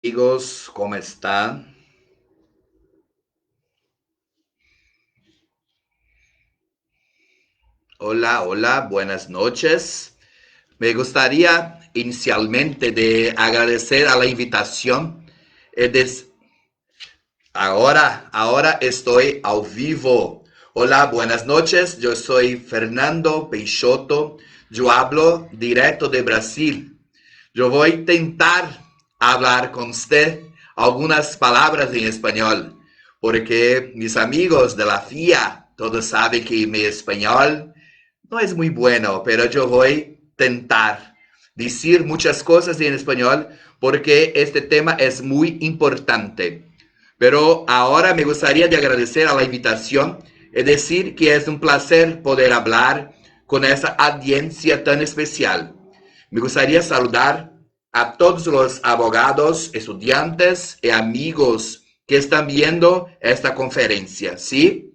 Amigos, ¿cómo están? Hola, hola, buenas noches. Me gustaría inicialmente de agradecer a la invitación. Es ahora estoy ao vivo. Hola, buenas noches. Yo soy Fernando Peixoto. Yo hablo directo de Brasil. Yo voy a tentar hablar con usted algunas palabras en español, porque mis amigos de la FIA, todos saben que mi español no es muy bueno, pero yo voy a tentar decir muchas cosas en español porque este tema es muy importante. Pero ahora me gustaría de agradecer a la invitación y decir que es un placer poder hablar con esa audiencia tan especial. Me gustaría saludar a todos los abogados, estudiantes y amigos que están viendo esta conferencia, ¿sí?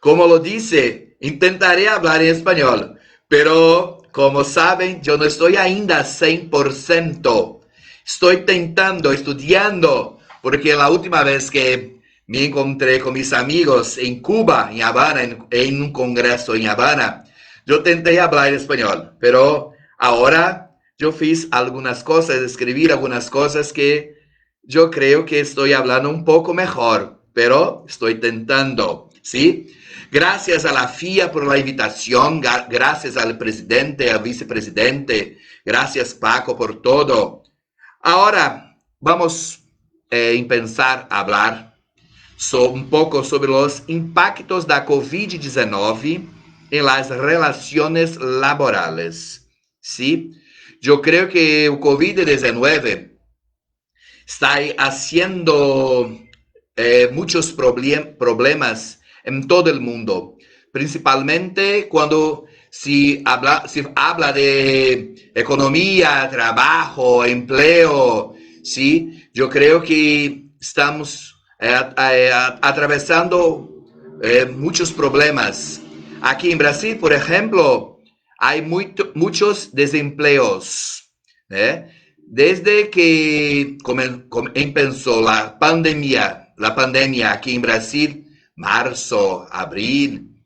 Como lo dice, intentaré hablar en español, pero como saben, yo no estoy ainda 100%. Estoy tentando, estudiando, porque la última vez que me encontré con mis amigos en Cuba, en Habana, en un congreso en Habana, yo intenté hablar en español, pero ahora yo fiz algunas cosas, escribir algunas cosas que yo creo que estoy hablando un poco mejor, pero estoy tentando, ¿sí? Gracias a la FIA por la invitación, gracias al presidente, al vicepresidente, gracias Paco por todo. Ahora vamos a pensar a hablar un poco sobre los impactos da COVID-19 en las relaciones laborales. ¿Sí? Yo creo que el COVID-19 está haciendo muchos problemas en todo el mundo, principalmente cuando se habla de economía, trabajo, empleo, ¿sí? Yo creo que estamos atravesando muchos problemas. Aquí en Brasil, por ejemplo, hay muchos desempleos, ¿eh? Desde que empezó la pandemia aquí en Brasil, marzo, abril,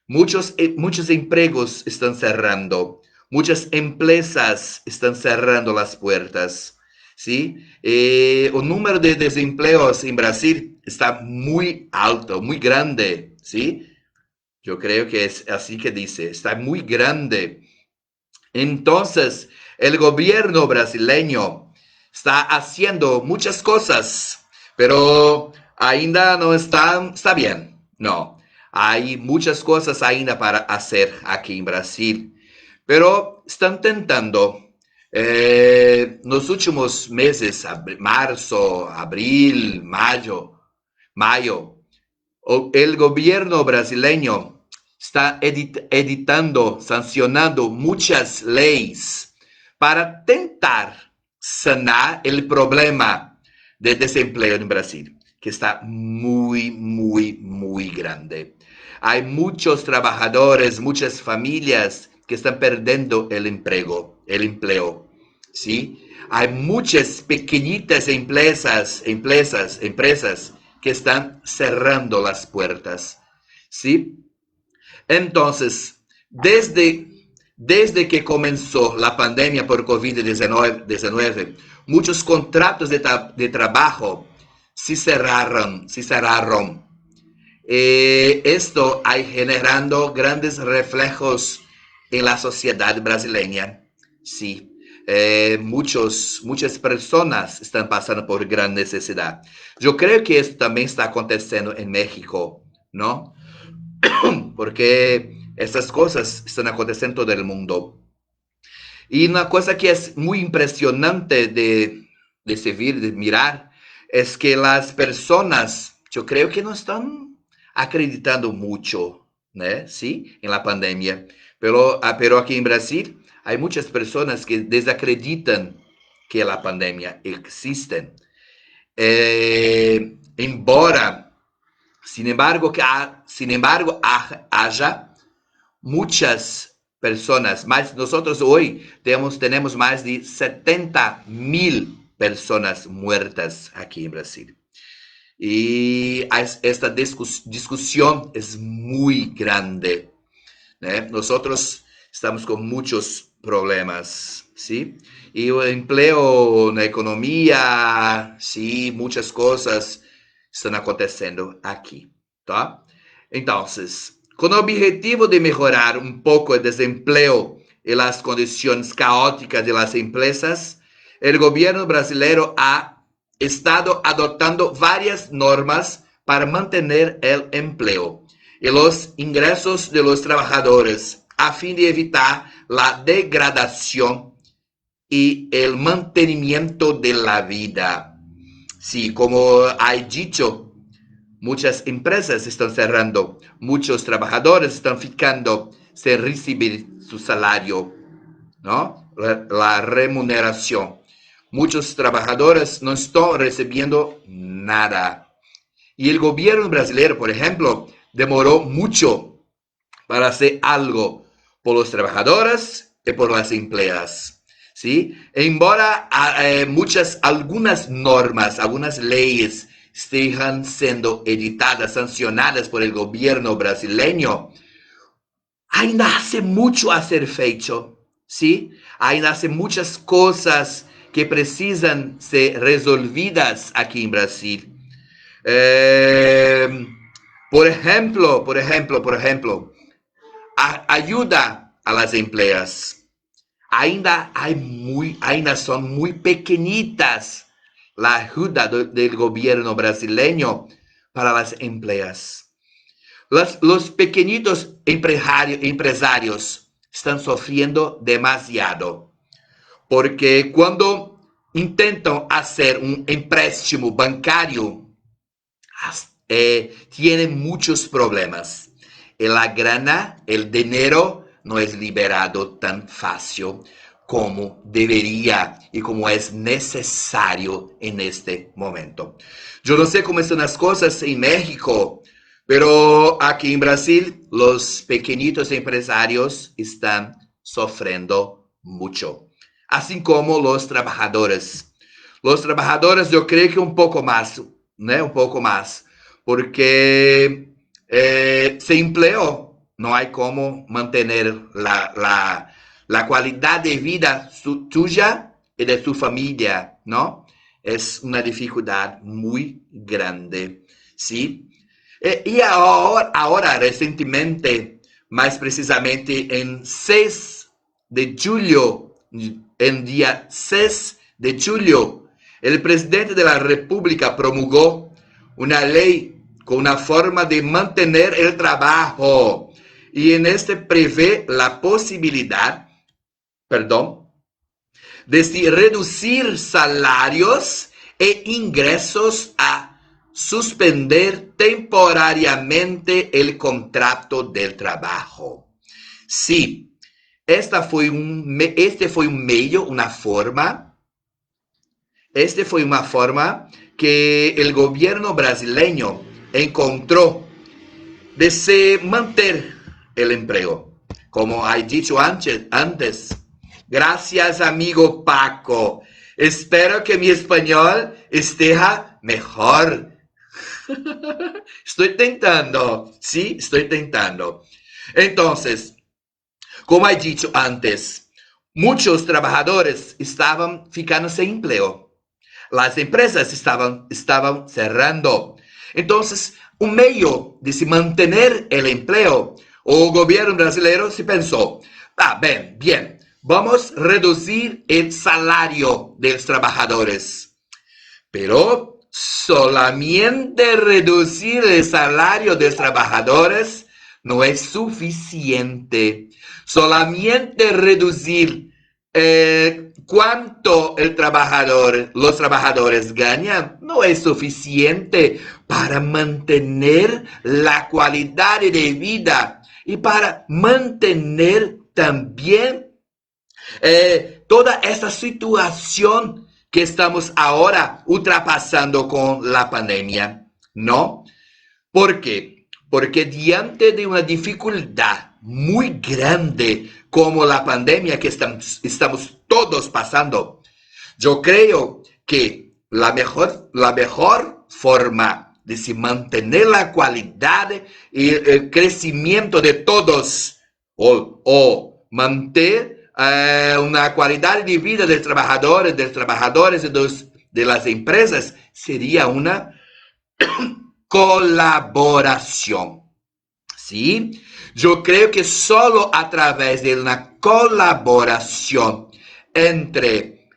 muchos empleos están cerrando, muchas empresas están cerrando las puertas, ¿sí? El número de desempleos en Brasil está muy alto, muy grande, ¿sí? Yo creo que es así que dice, está muy grande. Entonces, el gobierno brasileño está haciendo muchas cosas, pero ainda no está bien. No, hay muchas cosas ainda para hacer aquí en Brasil, pero están tentando. Nos últimos meses, marzo, abril, mayo, el gobierno brasileño está editando, sancionando muchas leyes para tentar sanar el problema de desempleo en Brasil, que está muy, muy, muy grande. Hay muchos trabajadores, muchas familias que están perdiendo el empleo, ¿sí? Hay muchas pequeñitas empresas que están cerrando las puertas, ¿sí? Entonces, desde que comenzó la pandemia por COVID-19, muchos contratos de trabajo se cerraron. Esto ha generando grandes reflejos en la sociedad brasileña. Sí, muchas personas están pasando por gran necesidad. Yo creo que esto también está aconteciendo en México, ¿no? Porque estas cosas están aconteciendo en todo el mundo. Y una cosa que es muy impresionante de seguir, de mirar, es que las personas, yo creo que no están acreditando mucho, ¿no? ¿Sí? En la pandemia. Pero aquí en Brasil hay muchas personas que desacreditan que la pandemia existe. Embora, sin embargo, haya muchas personas, más nosotros hoy tenemos más de 70.000 personas muertas aquí en Brasil. Y esta discusión es muy grande. Nosotros estamos con muchos problemas, ¿sí? Y el empleo, la economía, sí, muchas cosas están aconteciendo aquí, ¿tá? Entonces, con el objetivo de mejorar un poco el desempleo y las condiciones caóticas de las empresas, el gobierno brasileño ha estado adoptando varias normas para mantener el empleo y los ingresos de los trabajadores a fin de evitar la degradación y el mantenimiento de la vida. Sí, como he dicho, muchas empresas están cerrando, muchos trabajadores están ficando sin recibir su salario, ¿no? La remuneración. Muchos trabajadores no están recibiendo nada. Y el gobierno brasileño, por ejemplo, demoró mucho para hacer algo por los trabajadores y por las empleadas. ¿Sí? Embora algunas normas, algunas leyes estén siendo editadas, sancionadas por el gobierno brasileño, ainda hace mucho a ser feito, ¿sí? Ainda hace muchas cosas que precisan ser resolvidas aquí en Brasil. Por ejemplo, ayuda a las empleas. Ainda son muy pequeñitas la ayuda del gobierno brasileño para las empleas. Los pequeñitos empresarios están sufriendo demasiado, porque cuando intentan hacer un empréstimo bancario, tienen muchos problemas. Y la grana, el dinero, no es liberado tan fácil como debería y como es necesario en este momento. Yo no sé cómo están las cosas en México, pero aquí en Brasil los pequeñitos empresarios están sufriendo mucho, así como los trabajadores. Los trabajadores yo creo que un poco más, ¿no? Un poco más, porque sin empleo no hay cómo mantener la calidad de vida tuya y de tu familia, ¿no? Es una dificultad muy grande, ¿sí? Y ahora, recientemente, más precisamente en 6 de julio, en día 6 de julio, el presidente de la República promulgó una ley con una forma de mantener el trabajo. Y en este prevé la posibilidad, de reducir salarios e ingresos a suspender temporariamente el contrato del trabajo. Sí, este fue un medio, una forma que el gobierno brasileño encontró de se mantener el empleo. Como he dicho antes, gracias amigo Paco. Espero que mi español esté mejor. Estoy tentando, ¿sí? Estoy tentando. Entonces, como he dicho antes, muchos trabajadores estaban ficando sin empleo. Las empresas estaban cerrando. Entonces, un medio de se mantener el empleo, o gobierno brasileño se pensó, bien, vamos a reducir el salario de los trabajadores. Pero solamente reducir el salario de los trabajadores no es suficiente. Solamente reducir cuánto los trabajadores ganan no es suficiente para mantener la calidad de vida y para mantener también toda esta situación que estamos ahora ultrapasando con la pandemia, ¿no? ¿Por qué? Porque diante de una dificultad muy grande como la pandemia que estamos todos pasando, yo creo que la mejor forma de se mantener la calidad y el crecimiento de todos o mantener una calidad de vida de trabajadores de las empresas sería una colaboración. ¿Sí? Yo creo que solo a través de una colaboración entre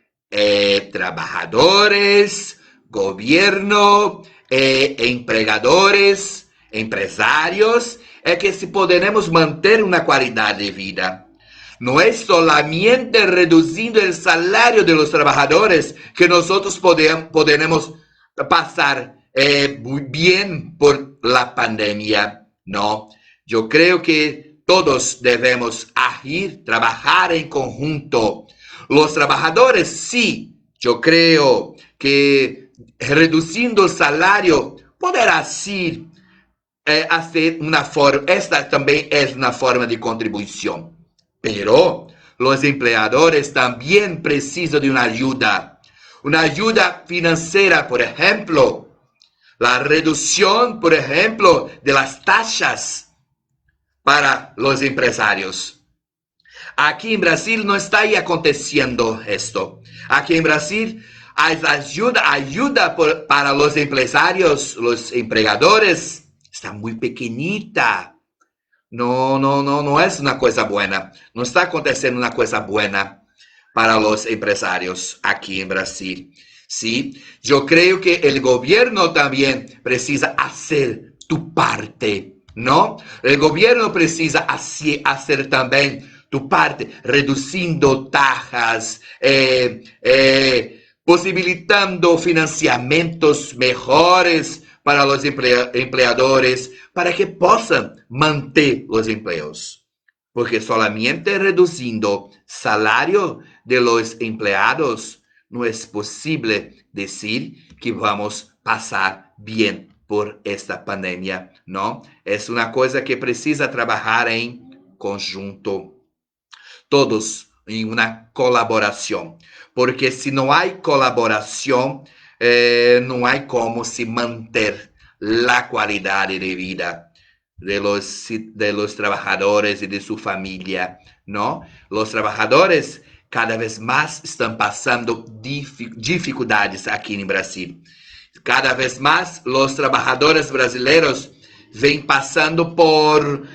trabajadores, gobierno, empregadores, empresarios, es que si podemos mantener una calidad de vida. No es solamente reduciendo el salario de los trabajadores que nosotros podemos pasar muy bien por la pandemia, no. Yo creo que todos debemos agir, trabajar en conjunto. Los trabajadores, sí, yo creo que reduciendo el salario podrá sí hacer una forma, esta también es una forma de contribución. Pero los empleadores también precisan de una ayuda financiera, por ejemplo, la reducción, por ejemplo, de las tasas para los empresarios. Aquí en Brasil no está ahí aconteciendo esto. Aquí en Brasil hay ayuda para los empresarios, los empregadores, está muy pequeñita. No es una cosa buena. No está aconteciendo una cosa buena para los empresarios aquí en Brasil. Sí, yo creo que el gobierno también precisa hacer tu parte, ¿no? El gobierno precisa hacer también tu parte, reduciendo tajas, posibilitando financiamientos mejores para los empleadores, para que puedan mantener los empleos. Porque solamente reduciendo salario de los empleados no es posible decir que vamos a pasar bien por esta pandemia, ¿no? Es una cosa que precisa trabajar en conjunto, todos en una colaboración, porque si no hay colaboración, no hay cómo se mantener la calidad de vida de los trabajadores y de su familia, ¿no? Los trabajadores cada vez más están pasando dificultades aquí en Brasil. Cada vez más los trabajadores brasileños ven pasando por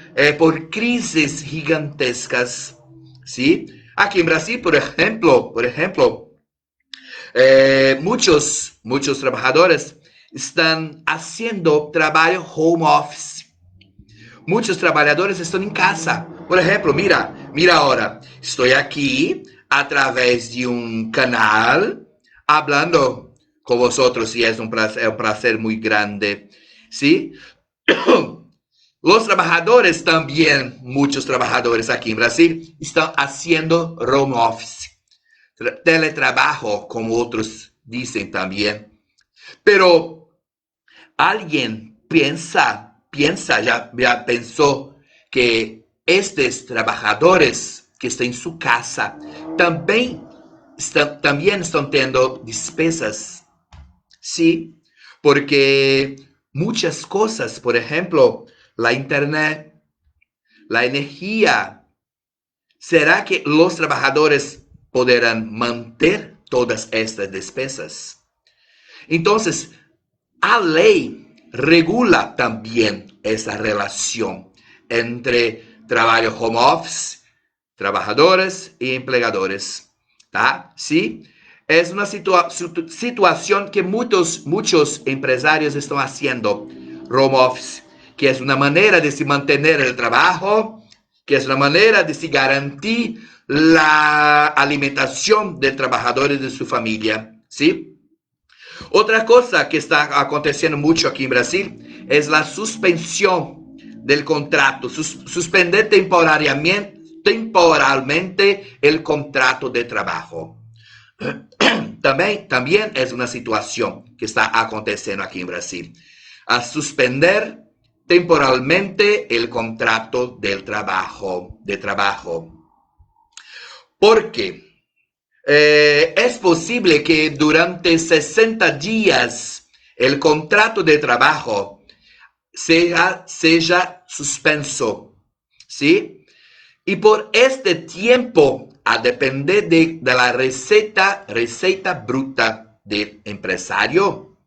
crisis gigantescas, ¿sí? Aquí en Brasil, por ejemplo, muchos trabajadores están haciendo trabajo home office. Muchos trabajadores están en casa. Por ejemplo, mira ahora, estoy aquí a través de un canal hablando con vosotros y es un placer muy grande, ¿sí? Los trabajadores también, muchos trabajadores aquí en Brasil, están haciendo home office, teletrabajo, como otros dicen también. Pero alguien ya pensó que estos trabajadores que están en su casa también están teniendo despesas, ¿sí? Porque muchas cosas, por ejemplo, la internet, la energía, ¿será que los trabajadores podrán mantener todas estas despesas? Entonces, a ley regula también esa relación entre trabajo home office, trabajadores y empleadores, ¿tá? ¿Sí? Es una situación que muchos empresarios están haciendo home office, que es una manera de se mantener el trabajo, que es una manera de se garantir la alimentación de trabajadores de su familia, ¿sí? Otra cosa que está aconteciendo mucho aquí en Brasil es la suspensión del contrato, suspender temporalmente el contrato de trabajo. También es una situación que está aconteciendo aquí en Brasil. A suspender temporalmente el contrato del trabajo, ¿Por qué? Es posible que durante 60 días el contrato de trabajo sea suspenso, ¿sí? Y por este tiempo, a depender de la receta bruta del empresario,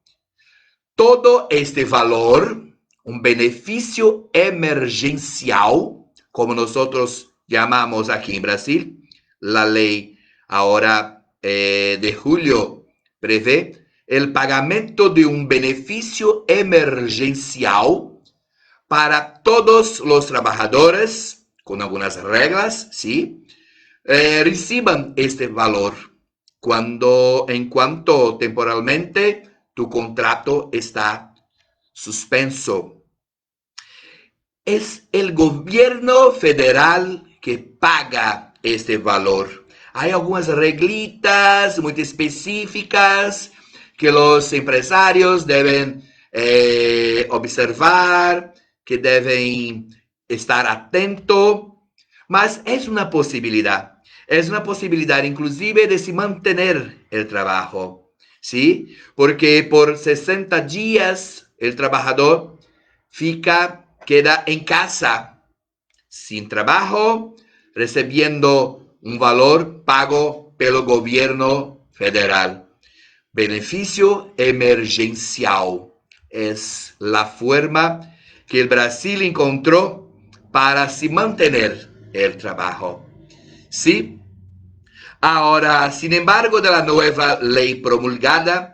todo este valor, un beneficio emergencial, como nosotros llamamos aquí en Brasil, la ley ahora de julio prevé el pagamento de un beneficio emergencial para todos los trabajadores, con algunas reglas, ¿sí? Reciban este valor en cuanto temporalmente tu contrato está suspenso. Es el gobierno federal que paga este valor. Hay algunas reglitas muy específicas que los empresarios deben observar, que deben estar atentos, mas es una posibilidad. Es una posibilidad inclusive de si mantener el trabajo, ¿sí? Porque por 60 días el trabajador queda en casa, sin trabajo, recibiendo un valor pago pelo gobierno federal. Beneficio emergencial es la forma que el Brasil encontró para se mantener el trabajo. ¿Sí? Ahora, sin embargo, de la nueva ley promulgada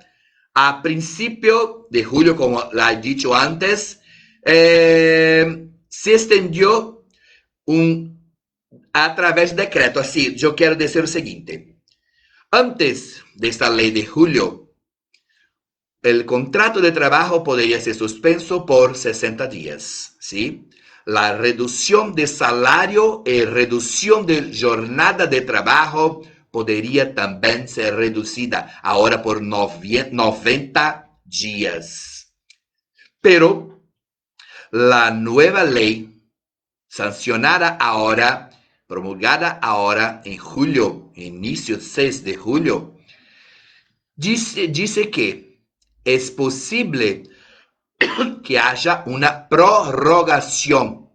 a principio de julio, como la he dicho antes, se extendió a través de decreto. Así, yo quiero decir lo siguiente. Antes de esta ley de julio, el contrato de trabajo podría ser suspenso por 60 días, ¿sí? La reducción de salario y reducción de jornada de trabajo podría también ser reducida ahora por 90 días. Pero la nueva ley sancionada ahora, promulgada ahora en julio, inicio 6 de julio, dice que es posible que haya una prorrogación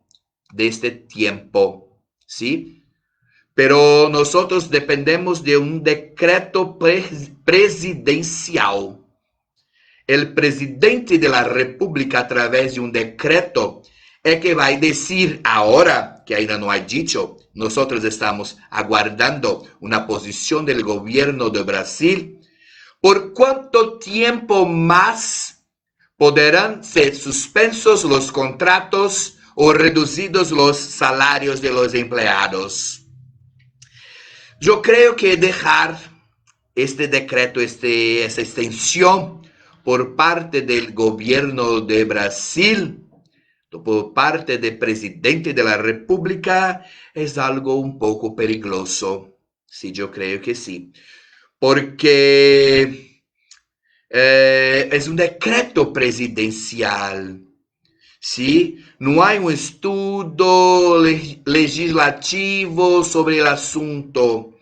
de este tiempo, ¿sí? Pero nosotros dependemos de un decreto presidencial. El presidente de la República, a través de un decreto, es que va a decir ahora, que ainda no ha dicho, nosotros estamos aguardando una posición del gobierno de Brasil, por cuánto tiempo más podrán ser suspensos los contratos o reducidos los salarios de los empleados. Yo creo que dejar este decreto, esta extensión por parte del gobierno de Brasil, por parte del presidente de la República, es algo un poco peligroso. Sí, yo creo que sí. Porque es un decreto presidencial. ¿Sí? No hay un estudio legislativo sobre el asunto.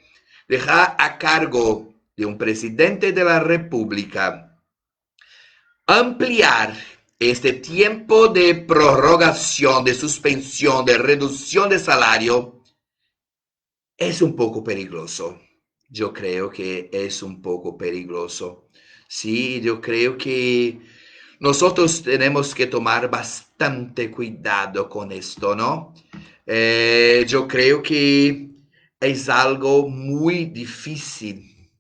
Dejar a cargo de un presidente de la República ampliar este tiempo de prorrogación, de suspensión, de reducción de salario, es un poco peligroso. Yo creo que es un poco peligroso. Sí, yo creo que nosotros tenemos que tomar bastante cuidado con esto, ¿no? Yo creo que es algo muy difícil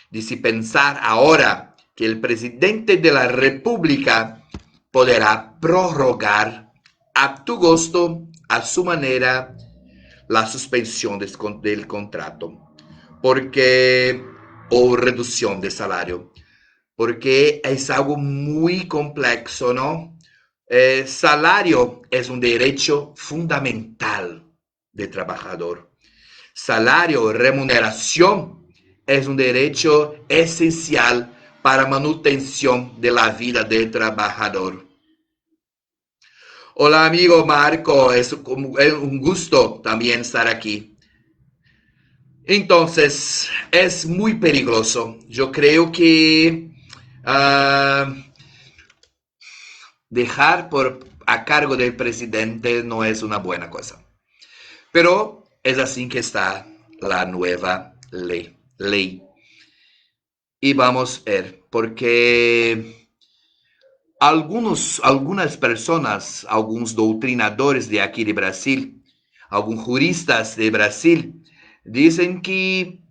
de se pensar ahora que el presidente de la República podrá prorrogar a tu gusto, a su manera, la suspensión del contrato, porque o reducción de salario, porque es algo muy complejo, ¿no? Salario es un derecho fundamental del trabajador. Salario, remuneración, es un derecho esencial para manutención de la vida del trabajador. Hola amigo Marco, es un gusto también estar aquí. Entonces, es muy peligroso. Yo creo que dejar a cargo del presidente no es una buena cosa. Pero es así que está la nueva ley. Y vamos a ver, porque algunas personas, algunos doutrinadores de aquí de Brasil, algunos juristas de Brasil, dicen que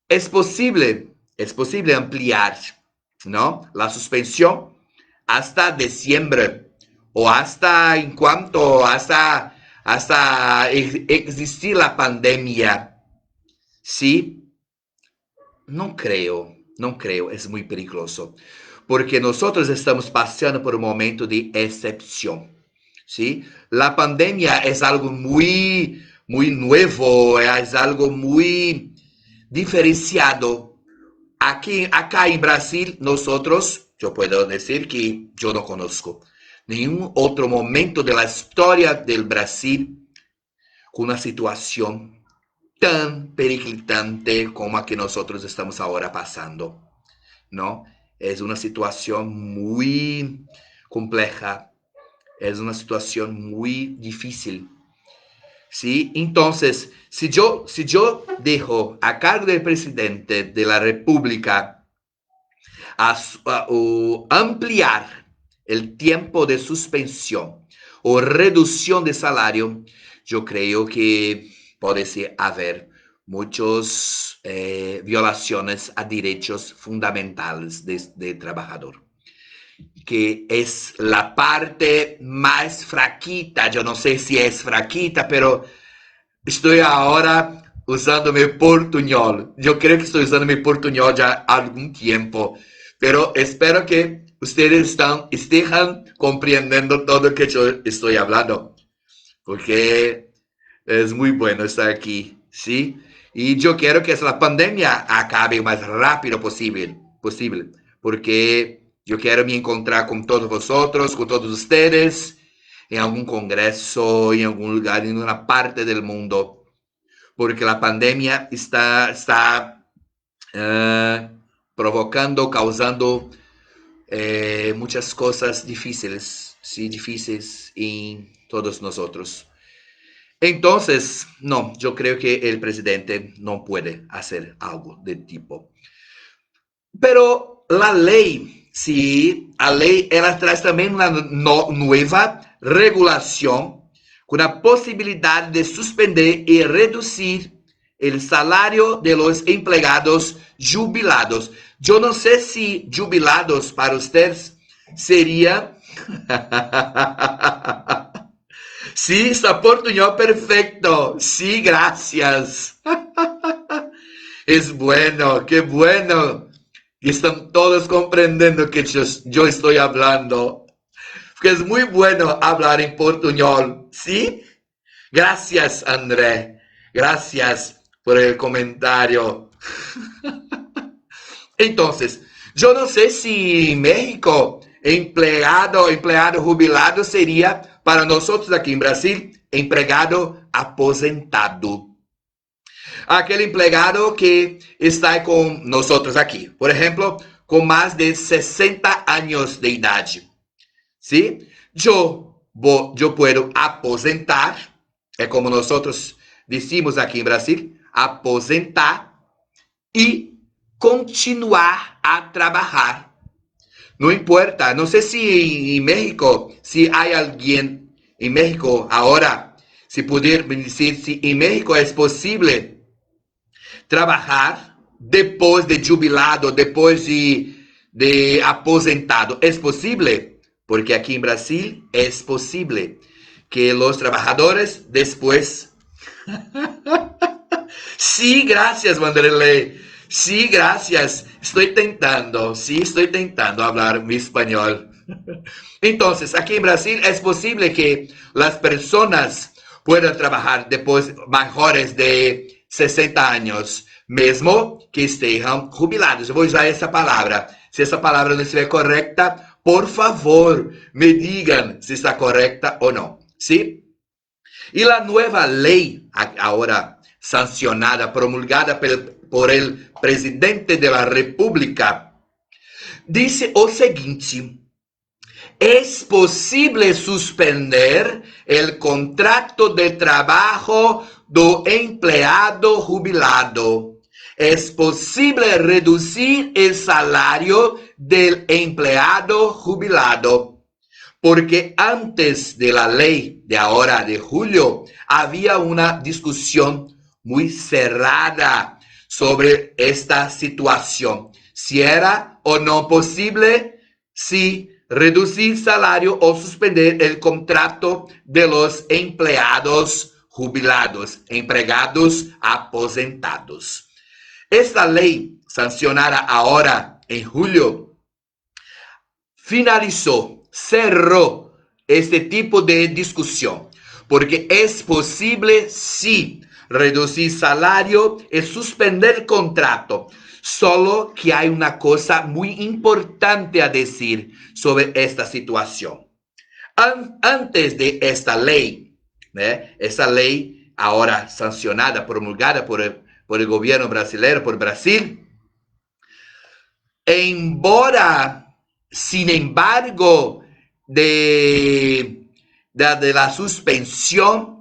es posible ampliar, ¿no?, la suspensión hasta diciembre o hasta hasta existir la pandemia. Sí, no creo, es muy peligroso, porque nosotros estamos pasando por un momento de excepción, ¿sí? La pandemia es algo muy nuevo, es algo muy diferenciado. Acá en Brasil, nosotros, yo puedo decir que yo no conozco ningún otro momento de la historia del Brasil con una situación tan periclitante como a que nosotros estamos ahora pasando, ¿no? Es una situación muy compleja, es una situación muy difícil, ¿sí? Entonces, si yo dejo a cargo del presidente de la República o ampliar el tiempo de suspensión o reducción de salario, yo creo que puede haber muchas violaciones a derechos fundamentales de trabajador, que es la parte más fraquita. Yo no sé si es fraquita, pero estoy ahora usando mi portuñol. Yo creo que estoy usando mi portuñol ya algún tiempo, pero espero que ustedes estén comprendiendo todo lo que yo estoy hablando, porque es muy bueno estar aquí, ¿sí? Y yo quiero que la pandemia acabe lo más rápido posible, porque yo quiero me encontrar con todos vosotros, con todos ustedes, en algún congreso, en algún lugar, en una parte del mundo, porque la pandemia está provocando, causando muchas cosas difíciles, sí, difíciles en todos nosotros. Entonces, no, yo creo que el presidente no puede hacer algo de tipo. Pero la ley, sí, la ley, ela traz también una nueva regulación con la posibilidad de suspender y reducir el salario de los empleados jubilados. Yo no sé si jubilados para ustedes sería... Sí, está portuñol perfecto. Sí, gracias. Es bueno, qué bueno. Y están todos comprendiendo que yo estoy hablando. Porque es muy bueno hablar en portuñol. ¿Sí? Gracias, André. Gracias por el comentario. Entonces, yo no sé si en México empleado jubilado sería para nosotros aquí en Brasil empleado aposentado. Aquele empregado que está com nós aqui, por exemplo, com mais de 60 anos de idade. ¿Sí? Eu puedo aposentar, é como nós decimos aqui em Brasil, aposentar e continuar a trabalhar. Não importa, não sei se em México, se há alguém em México agora, se puder me dizer se em México é possível trabajar depois de jubilado, depois de aposentado. ¿Es posible? Porque aquí en Brasil es posible que los trabajadores después... Sí, gracias, Wanderley. Sí, gracias. Estoy tentando hablar mi español. Entonces, aquí en Brasil es posible que las personas puedan trabajar después mayores de 60 años, mesmo que estejam jubilados. Eu vou usar essa palavra. Se essa palavra não estiver correta, por favor, me digam se está correcta ou não. ¿Sí? Y la nueva ley ahora sancionada, promulgada por el presidente de la República, dice o seguinte: es posible suspender el contrato de trabajo do empleado jubilado. Es posible reducir el salario del empleado jubilado, porque antes de la ley de ahora de julio había una discusión muy cerrada sobre esta situación, si era o no posible, si reducir salario o suspender el contrato de los empleados jubilados, empleados aposentados. Esta ley, sancionada ahora en julio, finalizó, cerró este tipo de discusión, porque es posible, sí, reducir salario y suspender contrato. Solo que hay una cosa muy importante a decir sobre esta situación. Antes de esta ley, esta ley ahora sancionada, promulgada por el gobierno brasileño, por Brasil, embora, sin embargo, de la suspensión,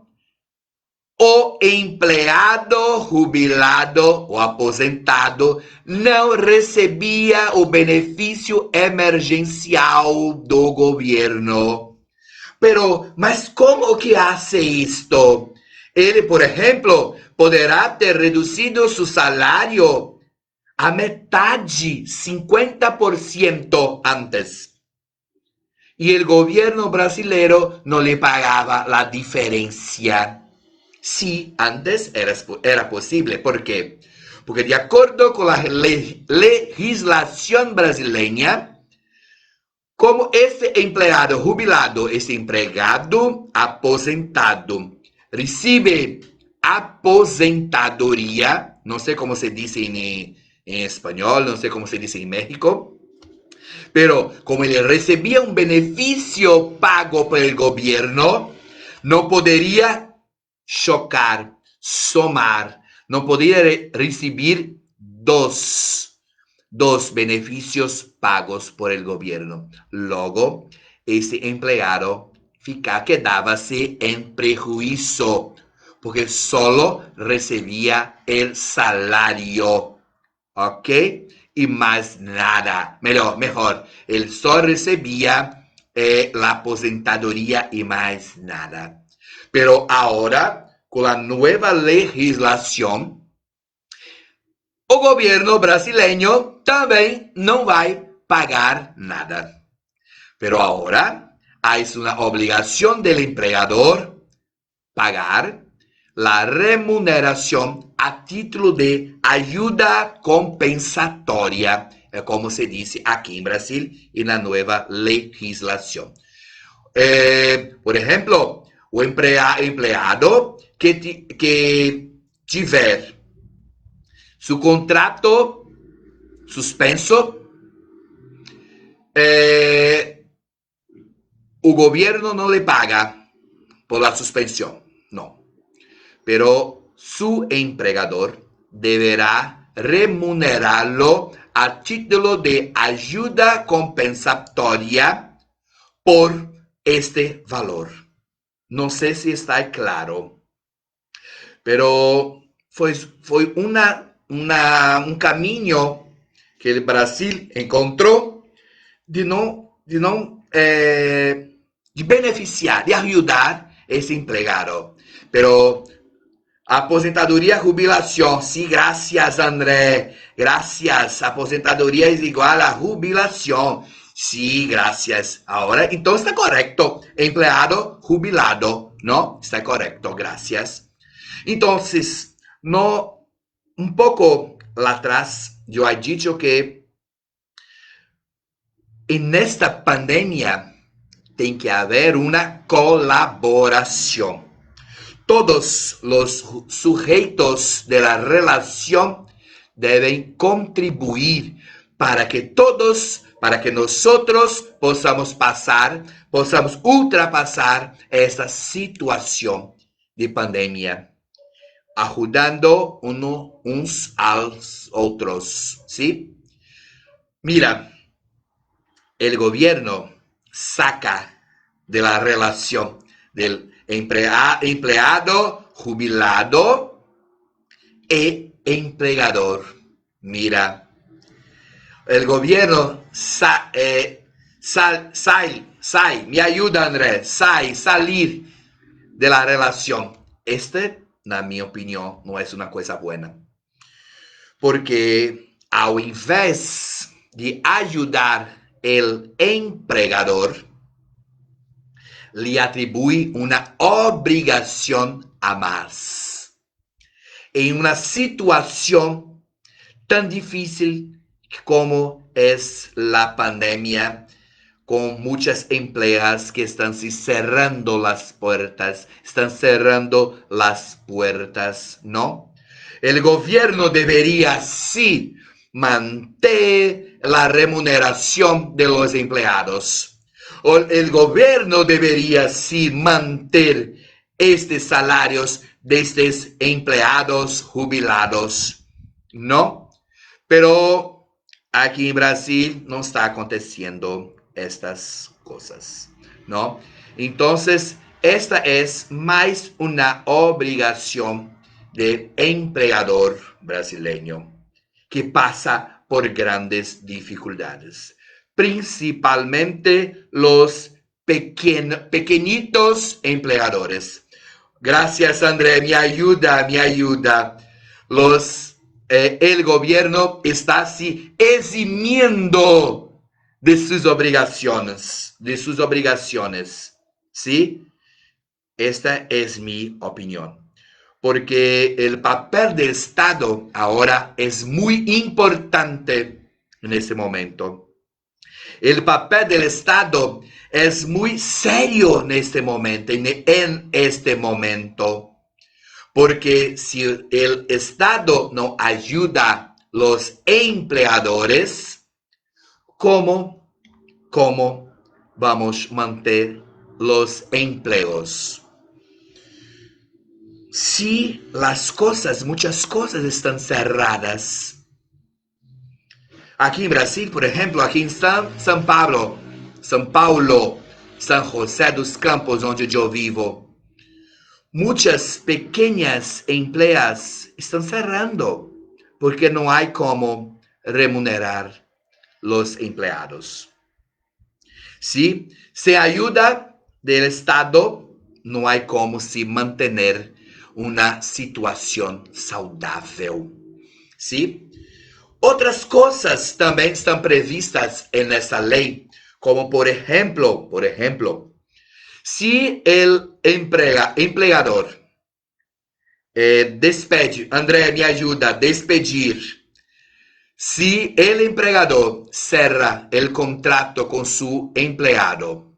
o empleado jubilado o aposentado não recebia o benefício emergencial do governo. Mas como que hace isto? Ele, por exemplo, poderá ter reduzido seu salário a metade, 50% antes. E o governo brasileiro não lhe pagava a diferença. Sí, antes era posible. ¿Por qué? Porque de acuerdo con la legislación brasileña, como este empleado jubilado, este empleado aposentado, recibe aposentadoría, no sé cómo se dice en español, no sé cómo se dice en México, pero como él recibía un beneficio pago por el gobierno, no podría chocar, somar, no podía recibir dos beneficios pagos por el gobierno. Luego, ese empleado quedaba-se en prejuicio, porque solo recibía el salario, ¿ok? Y más nada, mejor, él solo recibía la aposentadoría y más nada. Pero ahora, con la nueva legislación, o gobierno brasileño también no va a pagar nada. Pero ahora hay una obligación del empleador pagar la remuneración a título de ayuda compensatoria, como se dice aquí en Brasil en la nueva legislación. Por ejemplo, o empleado que tiver su contrato suspenso, o gobierno no le paga por la suspensión, no. Pero su empleador deberá remunerarlo a título de ayuda compensatoria por este valor. No sé si está claro, pero fue un camino que el Brasil encontró de beneficiar, de ayudar a ese empleado. Pero aposentadoria, jubilación, sí, gracias André, gracias, aposentadoria es igual a jubilación. Sí, gracias. Ahora, entonces está correcto. Empleado jubilado, ¿no? Está correcto, gracias. Entonces, no, un poco atrás, yo he dicho que en esta pandemia tiene que haber una colaboración. Todos los sujetos de la relación deben contribuir para que nosotros podamos ultrapasar esta situación de pandemia. ayudando uns a los otros, ¿sí? Mira, el gobierno saca de la relación del empleado, jubilado e empleador. Mira, el gobierno me ayuda Andrés, salir de la relación. En mi opinión, no es una cosa buena. Porque ao invés de ayudar el empleador, le atribuye una obligación a más. En una situación tan difícil como es la pandemia, con muchas empleadas que están cerrando las puertas, ¿no? El gobierno debería sí mantener la remuneración de los empleados. O el gobierno debería sí mantener estos salarios de estos empleados jubilados, ¿no? Pero aquí en Brasil no está aconteciendo estas cosas, ¿no? Entonces, esta es más una obligación del empleador brasileño que pasa por grandes dificultades, principalmente los pequeñitos empleadores. Gracias, André, me ayuda. El gobierno está así eximiendo de sus obligaciones, ¿sí? Esta es mi opinión. Porque el papel del Estado ahora es muy importante en este momento. El papel del Estado es muy serio en este momento. Porque si el Estado no ayuda a los empleadores, ¿cómo vamos a mantener los empleos? Si muchas cosas están cerradas. Aquí en Brasil, por ejemplo, aquí en São Paulo, San José dos Campos, donde yo vivo, muchas pequeñas empleas están cerrando porque no hay cómo remunerar los empleados. ¿Sí? Sin ayuda del Estado, no hay cómo mantener una situación saludable. ¿Sí? Otras cosas también están previstas en esta ley, como por ejemplo, si el empleador despede, André, me ayuda, despedir. Si el empleador cierra el contrato con su empleado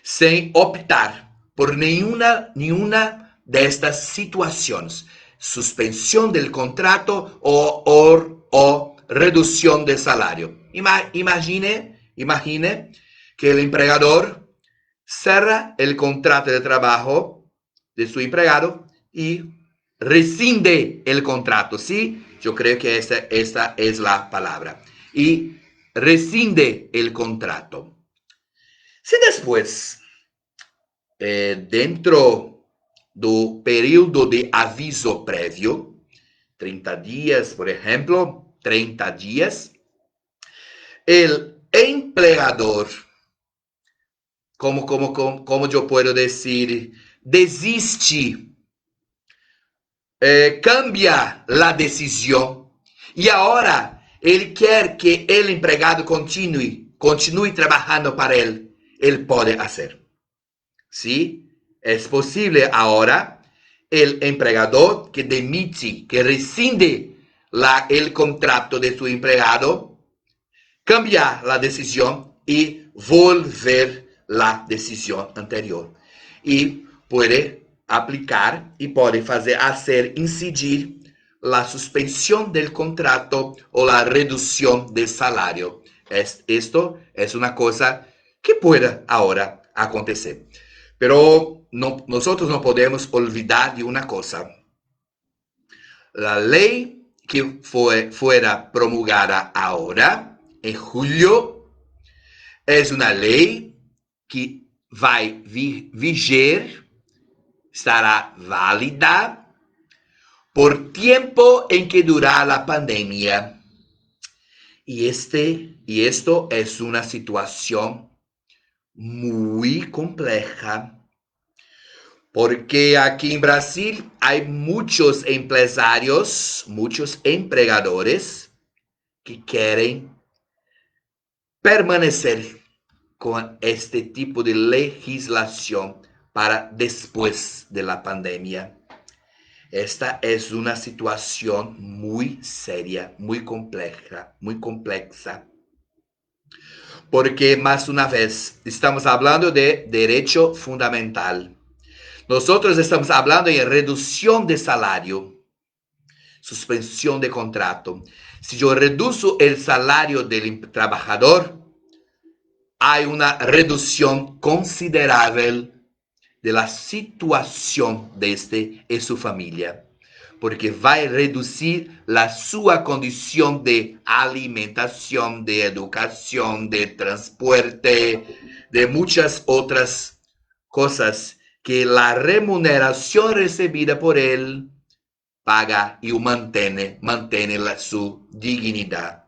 sin optar por ninguna de estas situaciones, suspensión del contrato o reducción de salario. Imagine que el empleador cierra el contrato de trabajo de su empleado y rescinde el contrato, ¿sí? Yo creo que esta es la palabra. Y rescinde el contrato. Si después, dentro do período de aviso prévio, 30 días, por ejemplo, 30 días, el empleador, como yo puedo decir, desiste, cambia la decisión y ahora él quiere que el empleado continúe trabajando para él puede hacer. ¿Sí? Es posible ahora el empleador que demite, que rescinde el contrato de su empleado, cambiar la decisión y volver la decisión anterior. Y puede aplicar y puede hacer incidir la suspensión del contrato o la reducción del salario. Esto es una cosa que puede ahora acontecer. Pero nosotros no podemos olvidar de una cosa. La ley que fuera promulgada ahora, en julio, es una ley que va a vigir, estará válida por tiempo en que dura la pandemia. Y esto es una situación muy compleja, porque aquí en Brasil hay muchos empresarios, muchos empregadores que quieren permanecer con este tipo de legislación para después de la pandemia. Esta es una situación muy seria, muy compleja, porque más una vez estamos hablando de derecho fundamental. Nosotros estamos hablando de reducción de salario, suspensión de contrato. Si yo reduzco el salario del trabajador, hay una reducción considerable de la situación de este y su familia, porque va a reducir su condición de alimentación, de educación, de transporte, de muchas otras cosas que la remuneración recibida por él paga y mantiene su dignidad.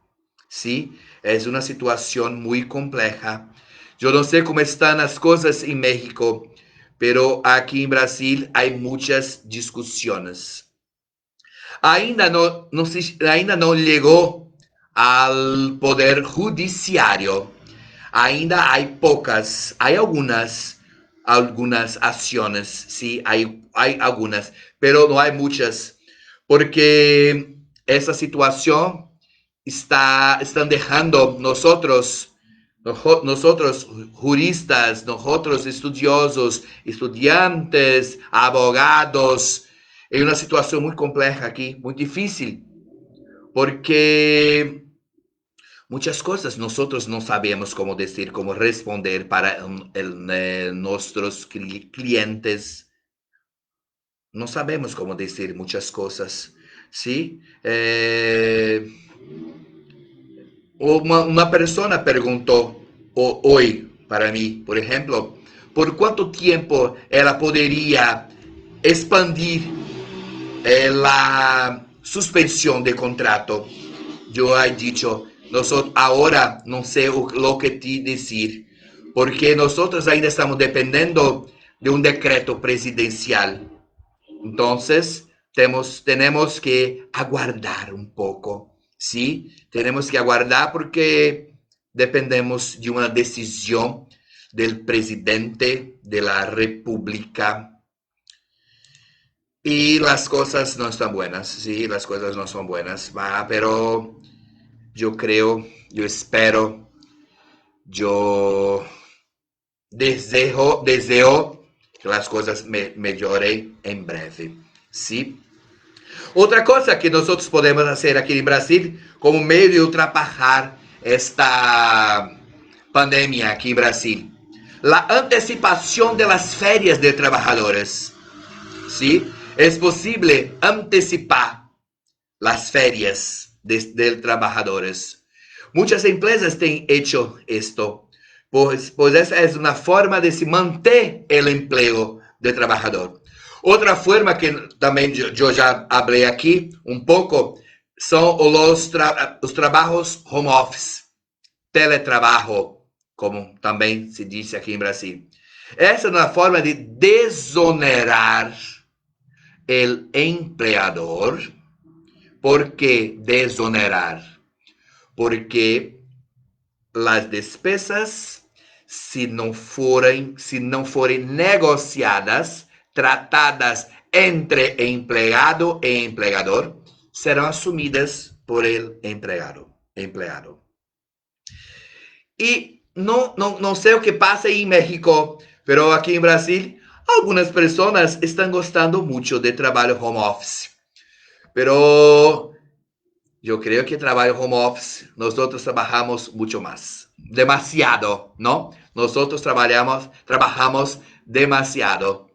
¿Sí? Es una situación muy compleja. Yo no sé cómo están las cosas en México, pero aquí en Brasil hay muchas discusiones. Ainda no llegó al poder judiciario. Ainda hay pocas, hay algunas acciones, sí, hay algunas, pero no hay muchas, porque esa situación están dejando nosotros juristas, nosotros estudiosos, estudiantes, abogados, en una situación muy compleja aquí, muy difícil, porque muchas cosas nosotros no sabemos cómo decir, cómo responder para nuestros clientes. No sabemos cómo decir muchas cosas, ¿sí? Una persona preguntó hoy para mí, por ejemplo, por cuánto tiempo ella podría expandir la suspensión de contrato. Yo he dicho, nosotros ahora no sé lo que te decir, porque nosotros ainda estamos dependiendo de un decreto presidencial. Entonces, tenemos que aguardar un poco, ¿sí? Tenemos que aguardar porque dependemos de una decisión del presidente de la República. Y las cosas no están buenas, sí, las cosas no son buenas, pero yo creo, yo espero, yo deseo que las cosas mejoren en breve, ¿sí? Otra cosa que nosotros podemos hacer aquí en Brasil como medio de ultrapasar esta pandemia aquí en Brasil, la anticipación de las ferias de trabajadores, ¿sí? Es posible anticipar las ferias de trabajadores. Muchas empresas han hecho esto, pues esa es una forma de se mantener el empleo del trabajador. Otra forma que también yo ya hablé aquí un poco son los trabajos home office, teletrabajo, como también se dice aquí en Brasil. Esa es una forma de desonerar el empleador. ¿Por qué desonerar? Porque las despesas, si no forem negociadas, tratadas entre empleado e empregador, serão asumidas por el empleado. Y no sé o que pasa en México, pero aquí en Brasil, algunas personas están gostando mucho de trabalho home office. Pero yo creo que trabajo home office, nosotros trabajamos mucho más. Demasiado, ¿no? Nosotros trabajamos demasiado.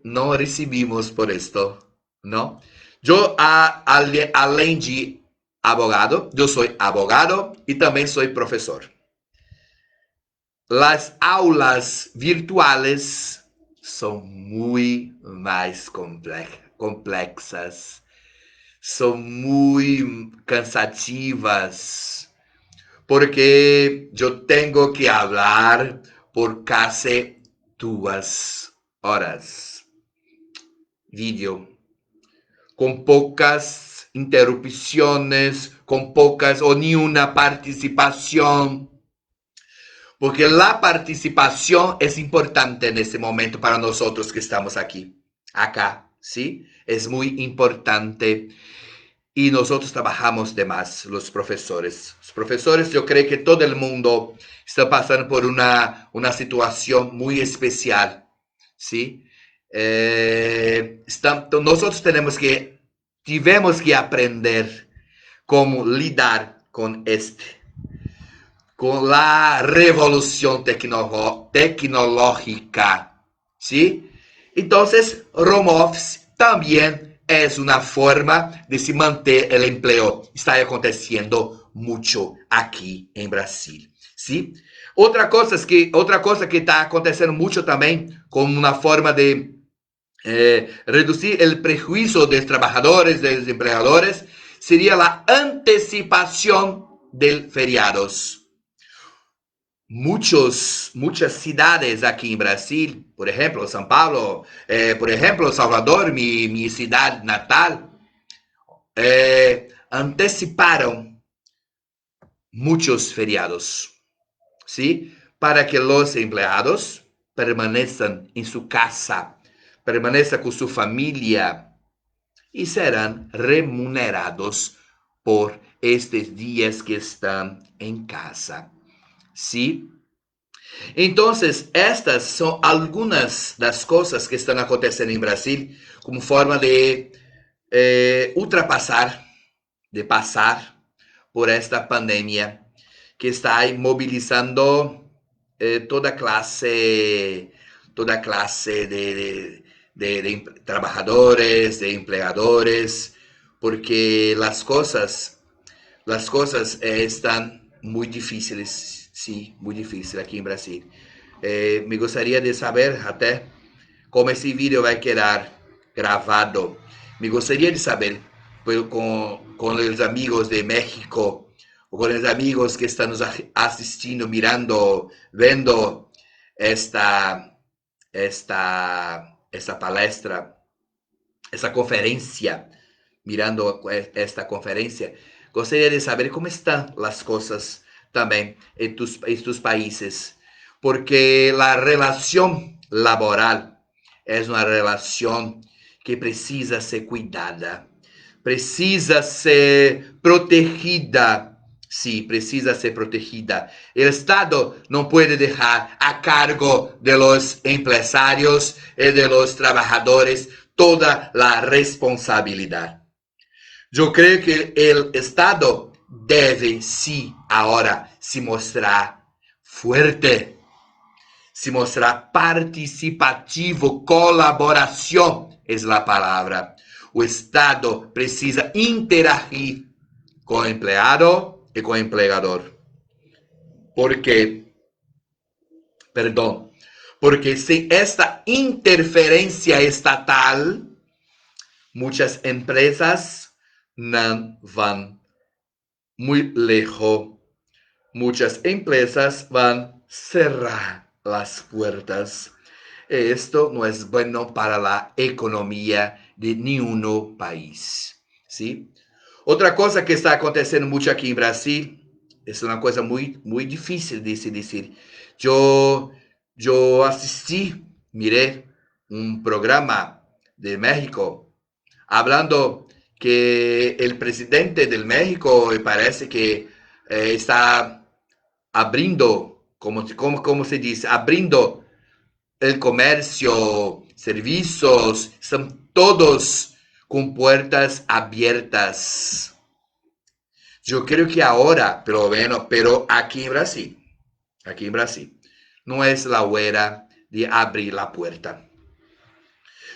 No recibimos por esto. ¿no? Yo, além de abogado, yo soy abogado y también soy profesor. Las aulas virtuales son muy más complexas, son muy cansativas, porque yo tengo que hablar por casi 2 horas. Vídeo, con pocas interrupciones, con pocas o ni una participación. Porque la participación es importante en este momento para nosotros que estamos aquí, acá, ¿sí? Es muy importante y nosotros trabajamos de más, los profesores. Los profesores, yo creo que todo el mundo está pasando por una situación muy especial, ¿sí? Nosotros tivemos que aprender cómo lidar con la revolución tecnológica, ¿sí? Entonces, home office también es una forma de se manter el empleo. Está aconteciendo mucho aquí en Brasil, ¿sí? Outra cosa que está acontecendo mucho también con una forma de reducir el prejuicio de los trabajadores, de los empleadores, sería la anticipación de feriados. Muchas ciudades aquí en Brasil, por ejemplo, São Paulo, por ejemplo, Salvador, mi ciudad natal, anticiparon muchos feriados, ¿sí? Para que los empleados permanezcan en su casa, permanezcan con su familia y serán remunerados por estos días que están en casa, ¿sí? Entonces, estas son algunas de las cosas que están aconteciendo en Brasil como forma de ultrapasar, de pasar por esta pandemia que está aí movilizando toda clase de trabajadores, de empleadores, porque las cosas están muy difíciles, sí, muy difíciles aquí en Brasil. Me gustaría de saber até como esse vídeo vai quedar gravado. Me gostaria de saber com os amigos de México, ou com os amigos que estão nos assistindo, mirando, vendo esta palestra, essa conferência, mirando esta conferência, gostaria de saber como estão as coisas também em tus países, porque a relação laboral é uma relação que precisa ser cuidada, precisa ser protegida. Sí, precisa ser protegida. El Estado no puede dejar a cargo de los empresarios y de los trabajadores toda la responsabilidad. Yo creo que el Estado debe, sí, ahora se mostrar fuerte, se mostrar participativo, colaboración es la palabra. O Estado precisa interagir con el empleado y con el empleador. Porque sin esta interferencia estatal, muchas empresas no van muy lejos. Muchas empresas van a cerrar las puertas. Esto no es bueno para la economía de ningún país, ¿sí? Otra cosa que está acontecendo mucho aquí en Brasil, es una cosa muy, muy difícil de se decir. Yo miré un programa de México hablando que el presidente del México parece que está abrindo, como se dice, abrindo el comercio, servicios, están todos con puertas abiertas. Yo creo que ahora, pero aquí en Brasil, no es la hora de abrir la puerta.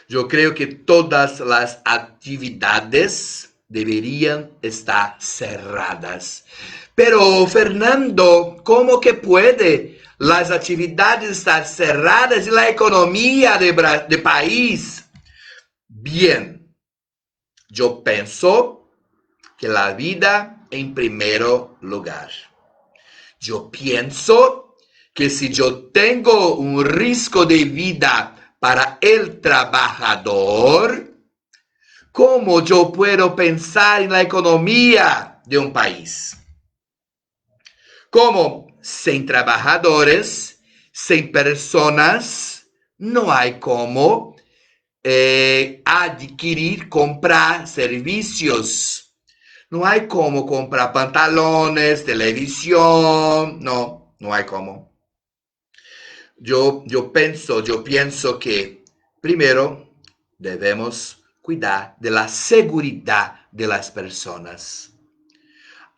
Yo creo que todas las actividades deberían estar cerradas. Pero, Fernando, ¿cómo que puede las actividades estar cerradas y la economía de país? Bien, yo pienso que la vida en primer lugar. Yo pienso que si yo tengo un riesgo de vida para el trabajador, ¿cómo yo puedo pensar en la economía de un país? Como sin trabajadores, sin personas, no hay cómo adquirir, comprar servicios. No hay cómo comprar pantalones, televisión, no hay cómo. Yo pienso que primero debemos cuidar de la seguridad de las personas.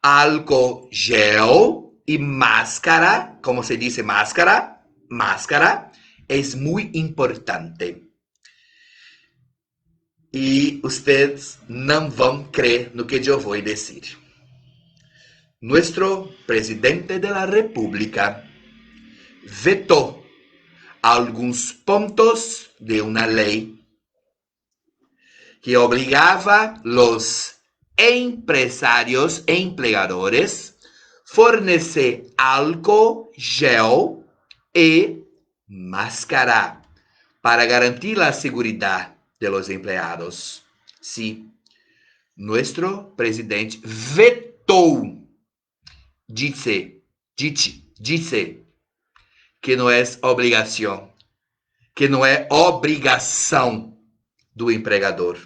Alcohol gel y máscara, ¿cómo se dice máscara? Máscara es muy importante. E ustedes não vão crer no que eu vou dizer. Nuestro presidente de la República vetou alguns pontos de uma lei que obligava los empresarios e empregadores fornecer álcool gel e máscara para garantir la seguridad de los empleados. Sí, nuestro presidente vetou, dice que não é obrigação, que não é obrigação do empregador.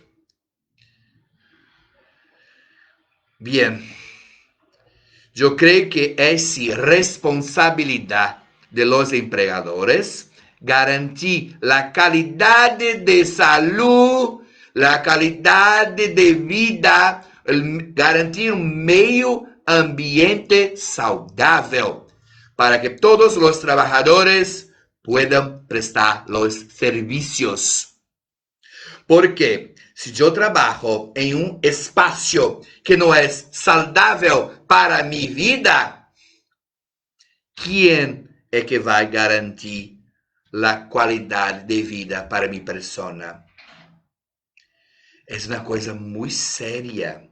Bien, yo creo que es responsabilidad de los empregadores garantir la calidad de salud, la calidad de vida, garantir un medio ambiente saudável para que todos los trabajadores puedan prestar los servicios. Porque si yo trabajo en un espacio que no es saudável para mi vida, ¿quién es que va a garantir la calidad de vida para mi persona? Es una cosa muy seria.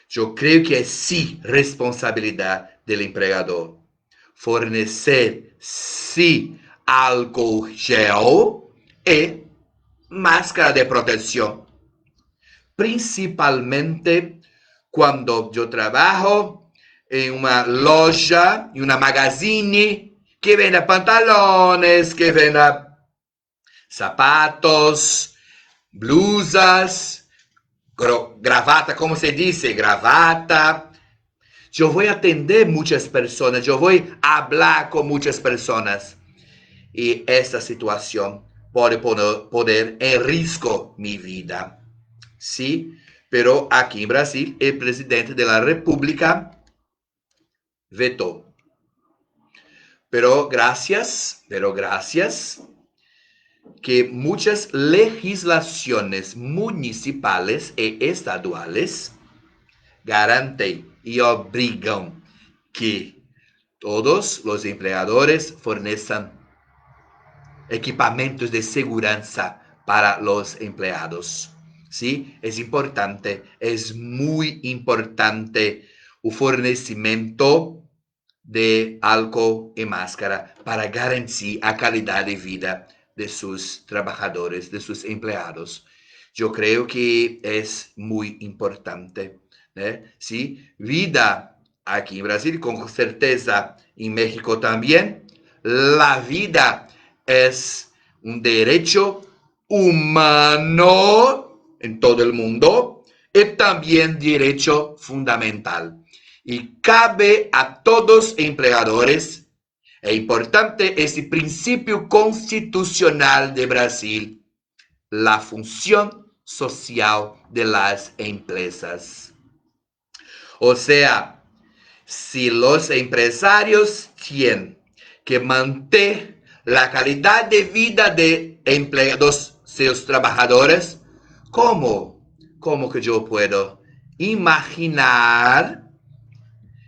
Yo creo que es sí responsabilidad del empleador fornecer sí álcool gel y máscara de protección. Principalmente cuando yo trabajo en una loja, en una magazine que venda pantalones, que venda zapatos, blusas, gravata, ¿cómo se dice? Gravata. Yo voy a atender muchas personas, yo voy a hablar con muchas personas. Y esta situación puede poner en riesgo mi vida. Sí, pero aquí en Brasil, el presidente de la República vetó. Pero gracias que muchas legislaciones municipales y estaduales garanten y obligan que todos los empleadores fornezcan equipamientos de seguridad para los empleados. ¿Sí? Es importante, es muy importante el fornecimiento de álcool y máscara para garantizar la calidad de vida de sus trabajadores, de sus empleados. Yo creo que es muy importante. ¿Sí? Vida aquí en Brasil, con certeza en México también. La vida es un derecho humano en todo el mundo y también derecho fundamental. Y cabe a todos empleadores, es importante ese principio constitucional de Brasil, la función social de las empresas. O sea, si los empresarios tienen que mantener la calidad de vida de empleados, seus trabalhadores, como que eu posso imaginar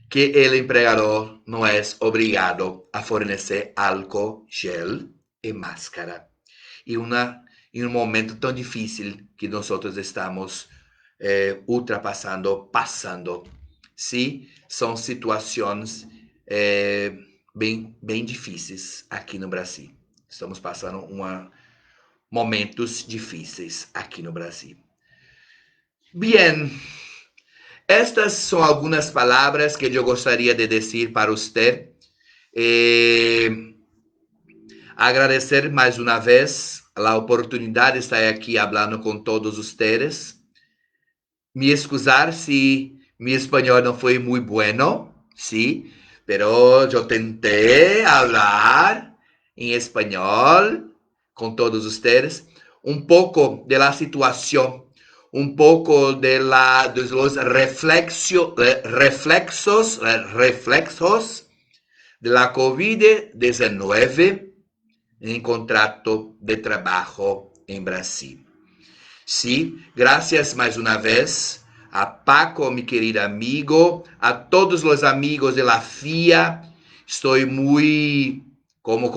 que o empregador não é obrigado a fornecer álcool, gel e máscara? E em um momento tão difícil que nós estamos passando. Sim, são situações bem difíceis aqui no Brasil. Estamos passando momentos difíceis aqui no Brasil. Bien, estas são algumas palavras que eu gostaria de dizer para você. Agradecer mais uma vez a oportunidade de estar aqui falando com todos vocês. Me excusar se mi espanhol não foi muito bueno, sí, pero eu tentei falar em espanhol com todos vocês, pouco da situação, pouco de los reflexos de la COVID-19 em contrato de trabalho em Brasil. Sí, gracias mais uma vez a Paco, mi querido amigo, a todos os amigos de la FIA. Estou muito, como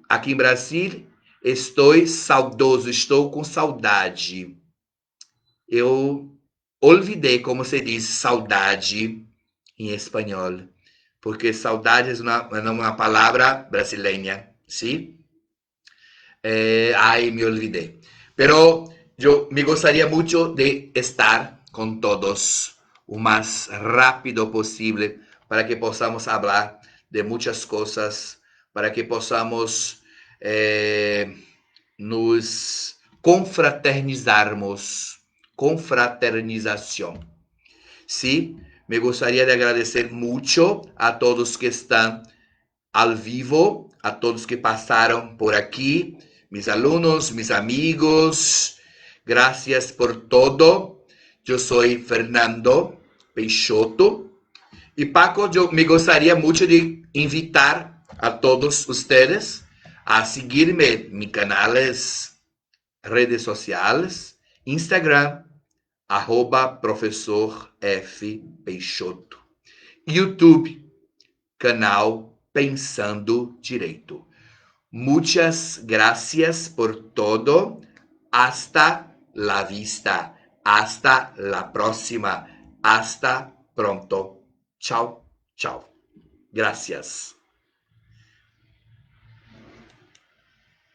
aqui em Brasil, estou saudoso, estou com saudade. Eu olvidei como se diz saudade em espanhol, porque saudade é uma palavra brasileira, ¿sí? Me olvidei. Pero eu me gostaria muito de estar com todos o mais rápido possível para que possamos falar de muitas coisas, para que possamos nos confraternização. Sim, me gostaria de agradecer muito a todos que estão ao vivo, a todos que passaram por aqui, mis alunos, mis amigos. Gracias por todo. Eu sou Fernando Peixoto. E Paco, eu me gostaria muito de invitar a todos vocês a seguir-me em meus canais, redes sociais, Instagram, @professor F. Peixoto. YouTube, canal Pensando Direito. Muchas gracias por todo. Hasta la vista. Hasta la próxima. Hasta pronto. Chao, chao. Gracias.